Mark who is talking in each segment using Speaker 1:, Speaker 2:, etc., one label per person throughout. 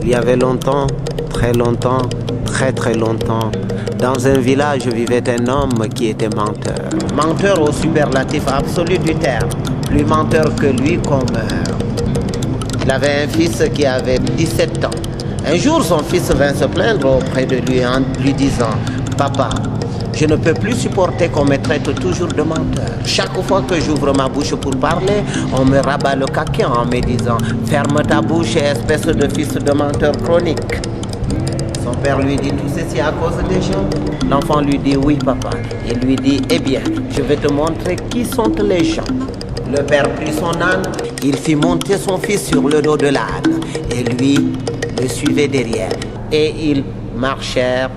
Speaker 1: Il y avait longtemps, très longtemps, dans un village vivait un homme qui était menteur. Menteur au superlatif absolu du terme, plus menteur que lui qu'on meurt. Il avait un fils qui avait 17 ans. Un jour, son fils vint se plaindre auprès de lui en lui disant « Papa, je ne peux plus supporter qu'on me traite toujours de menteur. Chaque fois que j'ouvre ma bouche pour parler, on me rabat le caquet en me disant « Ferme ta bouche, espèce de fils de menteur chronique. » Son père lui dit « Tout ceci à cause des gens ?» L'enfant lui dit « Oui, papa. » Il lui dit « Eh bien, je vais te montrer qui sont les gens. » Le père prit son âne, il fit monter son fils sur le dos de l'âne et lui le suivait derrière. Et ils marchèrent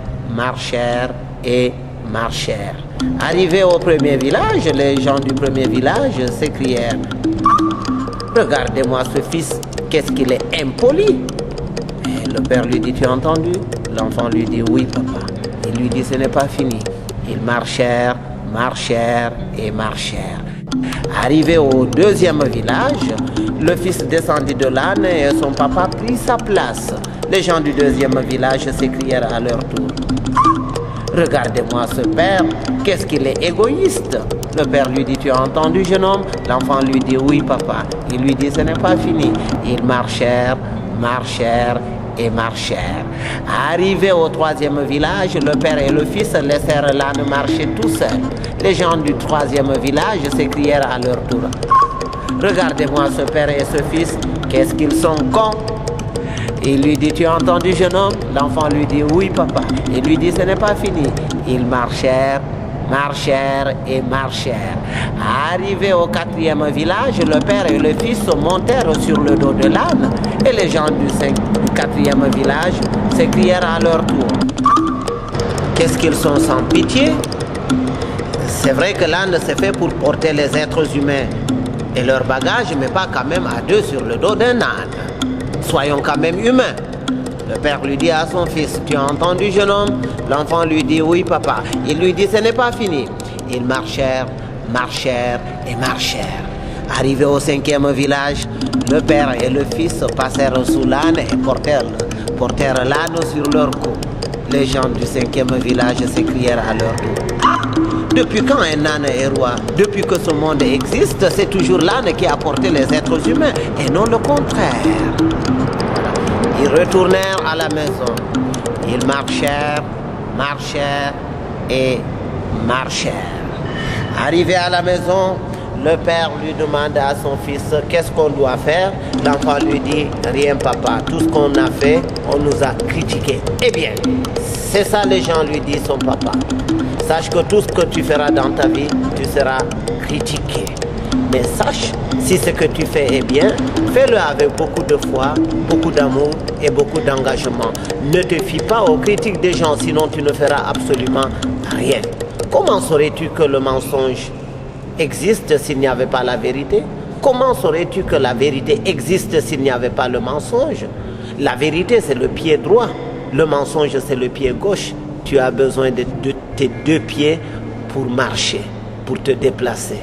Speaker 1: et marchèrent. Arrivés au premier village, les gens du premier village s'écrièrent « Regardez-moi ce fils, qu'est-ce qu'il est impoli !» Et le père lui dit « Tu as entendu ?» L'enfant lui dit « Oui, papa. » Il lui dit « Ce n'est pas fini. » Ils marchèrent et marchèrent. Arrivé au deuxième village, le fils descendit de l'âne et son papa prit sa place. Les gens du deuxième village s'écrièrent à leur tour « Regardez-moi ce père, qu'est-ce qu'il est égoïste !» Le père lui dit « Tu as entendu, jeune homme ?» L'enfant lui dit « Oui, papa. » Il lui dit « Ce n'est pas fini. » Ils marchèrent et marchèrent. Arrivés au troisième village, le père et le fils laissèrent l'âne marcher tout seul. Les gens du troisième village s'écrièrent à leur tour « Regardez-moi ce père et ce fils, qu'est-ce qu'ils sont cons !» Il lui dit « Tu as entendu, jeune homme ?» L'enfant lui dit « Oui, papa. » Il lui dit « Ce n'est pas fini. » Ils marchèrent et marchèrent. Arrivés au quatrième village, le père et le fils montèrent sur le dos de l'âne et les gens du quatrième village s'écrièrent à leur tour « Qu'est-ce qu'ils sont sans pitié !» C'est vrai que l'âne s'est fait pour porter les êtres humains et leurs bagages, mais pas quand même à deux sur le dos d'un âne. Soyons quand même humains. Le père lui dit à son fils « Tu as entendu, jeune homme ?» L'enfant lui dit « Oui, papa. » Il lui dit « Ce n'est pas fini. » Ils marchèrent et marchèrent. Arrivés au cinquième village, le père et le fils passèrent sous l'âne et portèrent l'âne sur leur cou. Les gens du cinquième village s'écrièrent à leur tour « Depuis quand un âne est roi? Depuis que ce monde existe, c'est toujours l'âne qui a porté les êtres humains et non le contraire. » Ils retournèrent à la maison. Ils marchèrent et marchèrent. Arrivé à la maison, le père lui demanda à son fils « Qu'est-ce qu'on doit faire ?» L'enfant lui dit « Rien, papa. Tout ce qu'on a fait, on nous a critiqué. » Eh bien, c'est ça les gens lui disent son papa. Sache que tout ce que tu feras dans ta vie, tu seras critiqué. Mais sache, si ce que tu fais est bien, fais-le avec beaucoup de foi, beaucoup d'amour et beaucoup d'engagement. Ne te fie pas aux critiques des gens, sinon tu ne feras absolument rien. Comment saurais-tu que le mensonge existe s'il n'y avait pas la vérité? Comment saurais-tu que la vérité existe s'il n'y avait pas le mensonge? La vérité, c'est le pied droit. Le mensonge, c'est le pied gauche. Tu as besoin de tes deux pieds pour marcher, pour te déplacer.